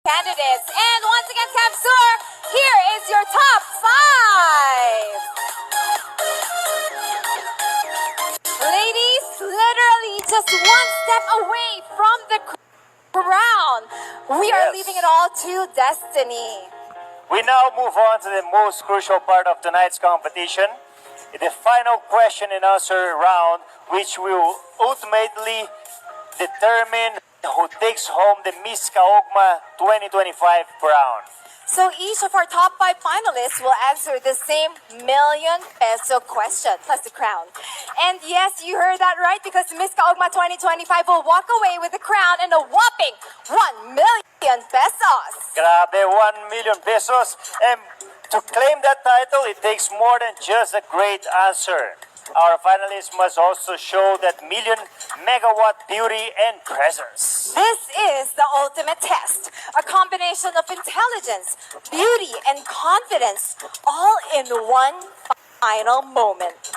candidates. And once again, 𝐘𝐸, here is your top 5. Ladies, literally just one step away from the crown. We are leaving it all to destiny. We now move on to the most crucial part of tonight's competition, the final question and answer round, which will ultimately determine who takes home the Miss Kaogma 2025 crown. So each of our top 5 finalists will answer the same 𝐊𝐴𝐿 question plus the crown. And yes, you heard that right, because Miss Kaogma 2025 will walk away with the crown and a whopping 1 million pesos. Grabe, 1 million pesos. And to claim that title, it takes more than just a great answer. Our finalists must also show that million megawatt beauty and presence. This is the ultimate test. A combination of intelligence, beauty, and confidence, all in one final moment.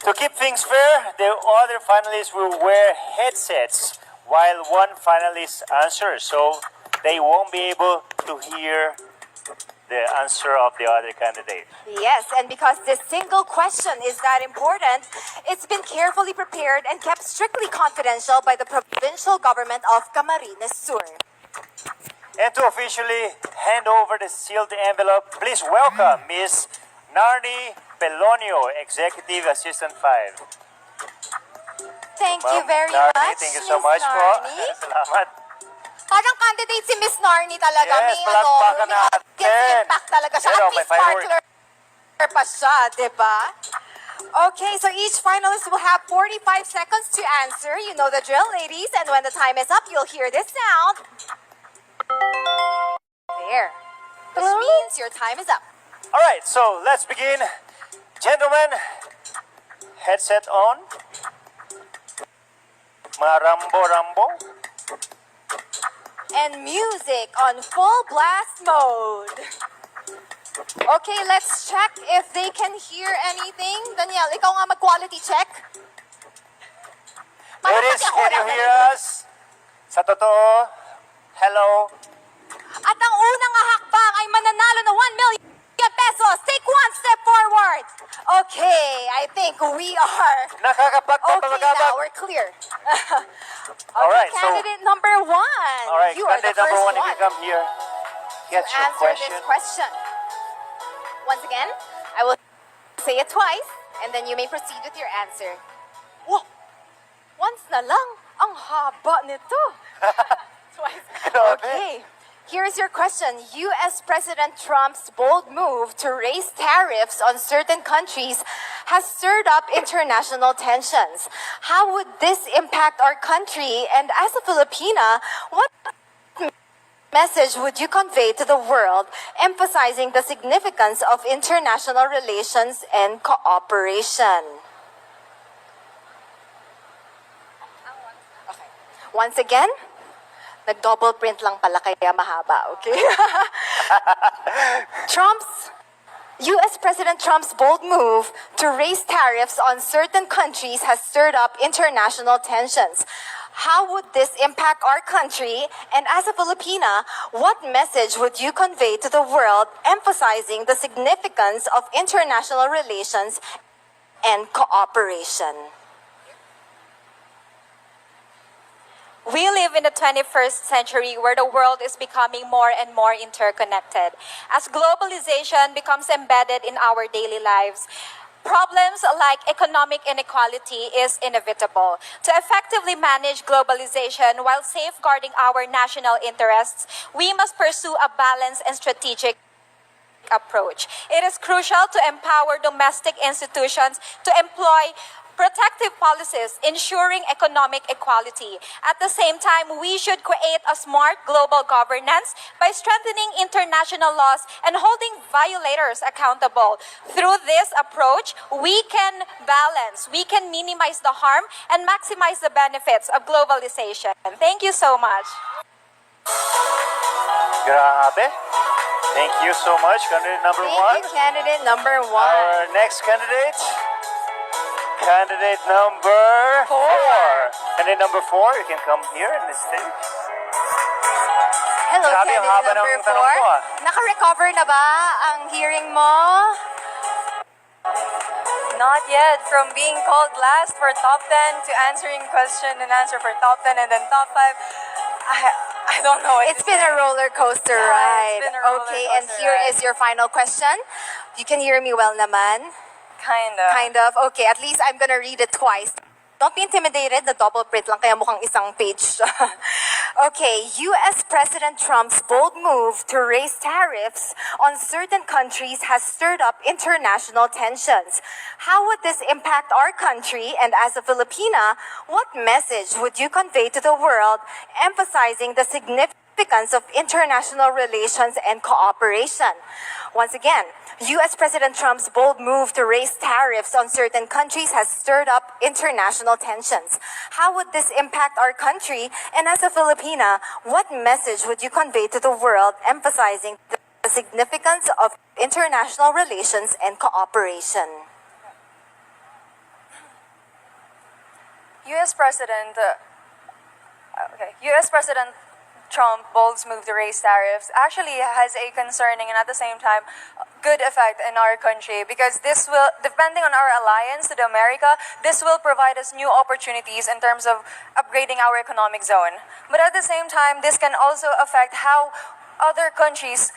To keep things fair, the other finalists will wear headsets while one finalist answers, so they won't be able to hear the answer of the other candidate. Yes, and because this single question is that important, it's been carefully prepared and kept strictly confidential by the provincial government of Camarines Sur. And to officially hand over the sealed envelope, please welcome Miss Narnie Pelonio, Executive Assistant 5. Thank you very Narnie, much, thank you so Miss much po. Narnie. Salamat. Parang candidate si Miss Narnie talaga. Yes, may palakpakan natin. impact talaga siya. Pero At may least sparkler firework pa siya, di ba? Okay, so each finalist will have 45 seconds to answer. You know the drill, ladies. And when the time is up, you'll hear this sound. There. Which means your time is up. All right, so let's begin. Gentlemen, headset on. Marambo-rambo. And music on full blast mode. Okay, let's check if they can hear anything. Danielle, ikaw nga mag-quality check. Ladies, can you hear us? Sa totoo, hello. At ang unang hakbang ay mananalo na 1 million pesos. Take one step forward. Okay, I think we are... Okay, now we're clear. All right, candidate number 1. All right, You are the candidate number first 1, if you come here, get to your answer question. this question. Once again, I will say it twice, and then you may proceed with your answer. Whoa! Once na lang, ang haba nito. Twice. Okay. Here's your question. U.S. President Trump's bold move to raise tariffs on certain countries has stirred up international tensions. How would this impact our country? And as a Filipina, what message would you convey to the world, emphasizing the significance of international relations and cooperation? Okay. Once again, nag-double print lang pala kaya mahaba, okay? U.S. President Trump's bold move to raise tariffs on certain countries has stirred up international tensions. How would this impact our country? And as a Filipina, what message would you convey to the world, emphasizing the significance of international relations and cooperation? We live in the 21st century where the world is becoming more and more interconnected. As globalization becomes embedded in our daily lives, problems like economic inequality is inevitable. To effectively manage globalization while safeguarding our national interests, we must pursue a balanced and strategic approach. It is crucial to empower domestic institutions to employ protective policies ensuring economic equality. At the same time, we should create a smart global governance by strengthening international laws and holding violators accountable. Through this approach, we can balance, we can minimize the harm and maximize the benefits of globalization. Thank you so much. Grabe. Thank you so much, candidate number 1. Thank you, candidate number 1. Our next candidate. Candidate number 4. Candidate number 4, you can come here in the stage. Hello, Grabe ang candidate haba ng number tanong 4. ko, ah. Naka-recover na ba ang hearing mo? Not yet. From being called last for top 10 to answering question and answer for top 10 and then top 5, I don't know. It's been a roller coaster Yeah, ride. it's been a roller Okay, and coaster here ride. is your final question. You can hear me well naman? Kinda. Kind of. Okay, at least I'm gonna read it twice. Don't be intimidated, the double print lang kaya mukhang isang page. Okay, U.S. President Trump's bold move to raise tariffs on certain countries has stirred up international tensions. How would this impact our country? And as a Filipina, what message would you convey to the world emphasizing the significance of international relations and cooperation? Once again, U.S. President Trump's bold move to raise tariffs on certain countries has stirred up international tensions. How would this impact our country? And as a Filipina, what message would you convey to the world emphasizing the significance of international relations and cooperation? U.S. President Trump bold's move to raise tariffs actually has a concerning and at the same time good effect in our country because this will, depending on our alliance to the America, this will provide us new opportunities in terms of upgrading our economic zone. But at the same time, this can also affect how other countries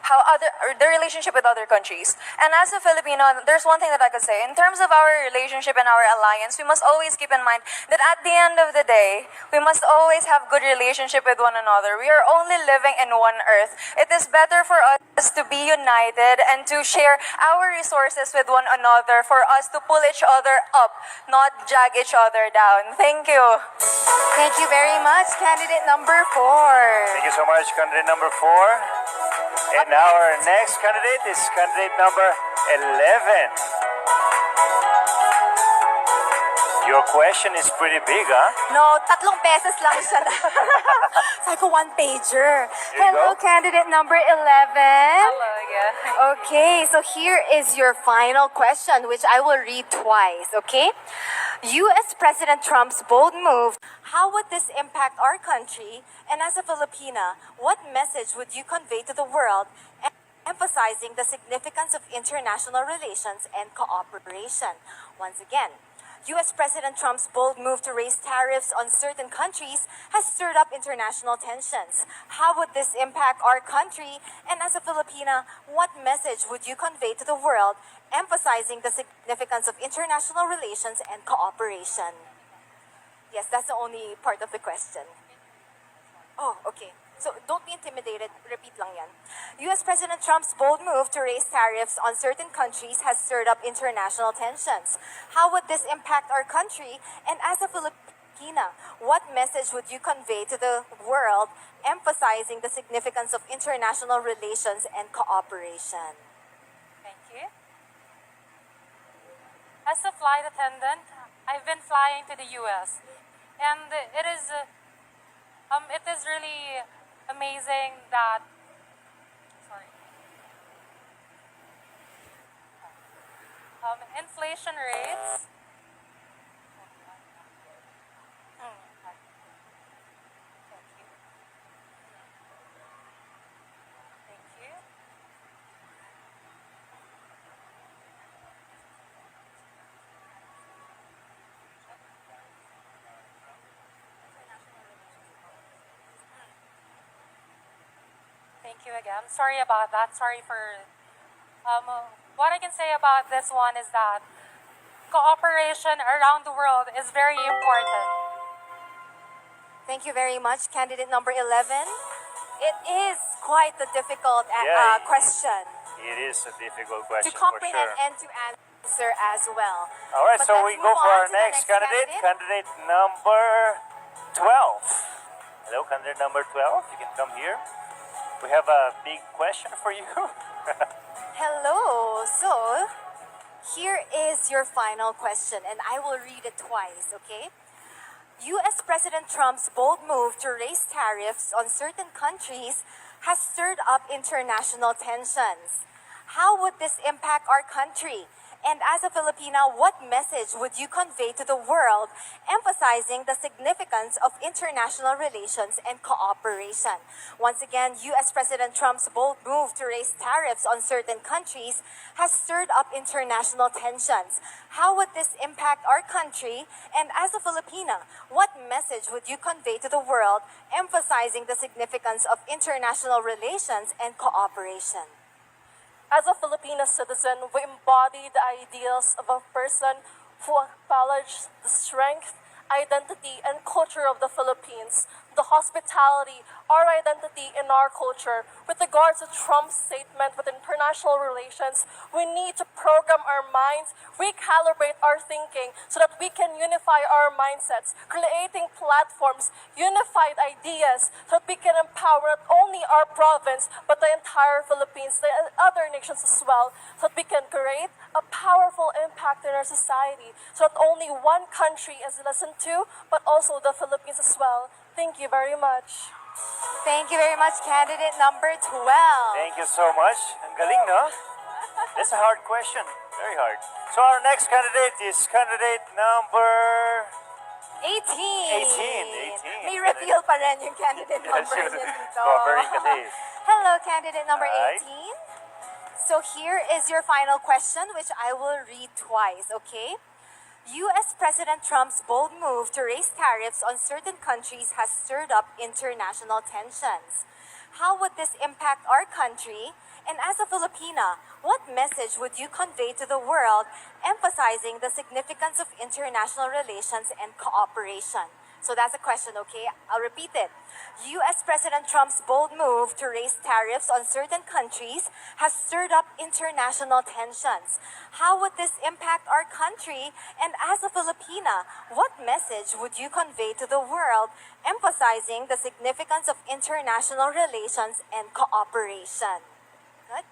the relationship with other countries. And as a Filipino, there's one thing that I could say. In terms of our relationship and our alliance, we must always keep in mind that at the end of the day, we must always have good relationship with one another. We are only living in one earth. It is better for us to be united and to share our resources with one another, for us to pull each other up, not drag each other down. Thank you. Thank you very much, candidate number 4. Thank you so much, candidate number 4. And now our next candidate is candidate number 11. Your question is pretty big, huh? No, 3 beses lang siya. Sabi ko, 1-pager. Here you Hello, go. candidate number 11. Hello again. Okay, so here is your final question, which I will read twice, okay? U.S. President Trump's bold move, how would this impact our country? And as a Filipina, what message would you convey to the world emphasizing the significance of international relations and cooperation? Once again, U.S. President Trump's bold move to raise tariffs on certain countries has stirred up international tensions. How would this impact our country? And as a Filipina, what message would you convey to the world emphasizing the significance of international relations and cooperation? Yes, that's the only part of the question. Oh, okay. So don't be intimidated. Repeat lang yan. U.S. President Trump's bold move to raise tariffs on certain countries has stirred up international tensions. How would this impact our country? And as a Filipina, what message would you convey to the world emphasizing the significance of international relations and cooperation? Thank you. As a flight attendant, I've been flying to the U.S. and it is really amazing that inflation rates. Thank you. Thank you again. Sorry about that. Sorry for. What I can say about this one is that cooperation around the world is very important. Thank you very much, candidate number 11. It is quite a difficult Yeah, question It is a difficult to question for comprehend sure. and to answer as well. All right, But so let's we go move for on our to the next candidate, candidate number 12. Hello, candidate number 12. You can come here. We have a big question for you. Hello. So, here is your final question, and I will read it twice, okay? U.S. President Trump's bold move to raise tariffs on certain countries has stirred up international tensions. How would this impact our country? And as a Filipina, what message would you convey to the world emphasizing the significance of international relations and cooperation? Once again, U.S. President Trump's bold move to raise tariffs on certain countries has stirred up international tensions. How would this impact our country? And as a Filipina, what message would you convey to the world emphasizing the significance of international relations and cooperation? As a Filipino citizen, we embody the ideals of a person who acknowledges the strength, identity, and culture of the Philippines, the hospitality, our identity, and our culture. With regards to Trump's statement with international relations, we need to program our minds, recalibrate our thinking so that we can unify our mindsets, creating platforms, unified ideas so that we can empower not only our province but the entire Philippines, the other nations as well, so that we can create a powerful impact in our society so that only one country is listened to but also the Philippines as well. Thank you very much. Thank you very much, candidate number 12. Thank you so much. Ang galing, no? That's a hard question. Very hard. So our next candidate is candidate number 18. 18. May reveal pa rin yung candidate number Yes, niya dito. covering kasi. Hello, candidate number Hi. 18. So here is your final question, which I will read twice, okay? U.S. President Trump's bold move to raise tariffs on certain countries has stirred up international tensions. How would this impact our country? And as a Filipina, what message would you convey to the world emphasizing the significance of international relations and cooperation? So that's a question, okay? I'll repeat it. U.S. President Trump's bold move to raise tariffs on certain countries has stirred up international tensions. How would this impact our country? And as a Filipina, what message would you convey to the world emphasizing the significance of international relations and cooperation? Good?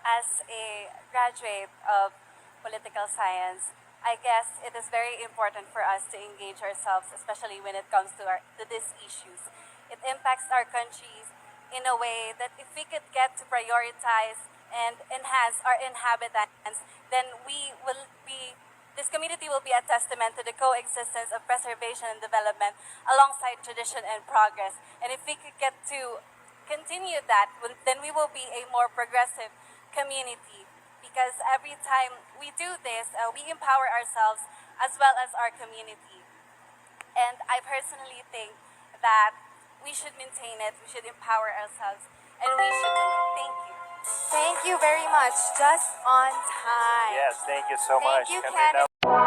As a graduate of political science, I guess it is very important for us to engage ourselves, especially when it comes to these issues. It impacts our countries in a way that if we could get to prioritize and enhance our inhabitants, then this community will be a testament to the coexistence of preservation and development alongside tradition and progress. And if we could get to continue that, then we will be a more progressive community, because every time we do this, we empower ourselves as well as our community. And I personally think that we should maintain it, we should empower ourselves, and we should do it. Thank you. Thank you very much. Just on time. Yes, thank you so Thank much. you, Candidate candidate.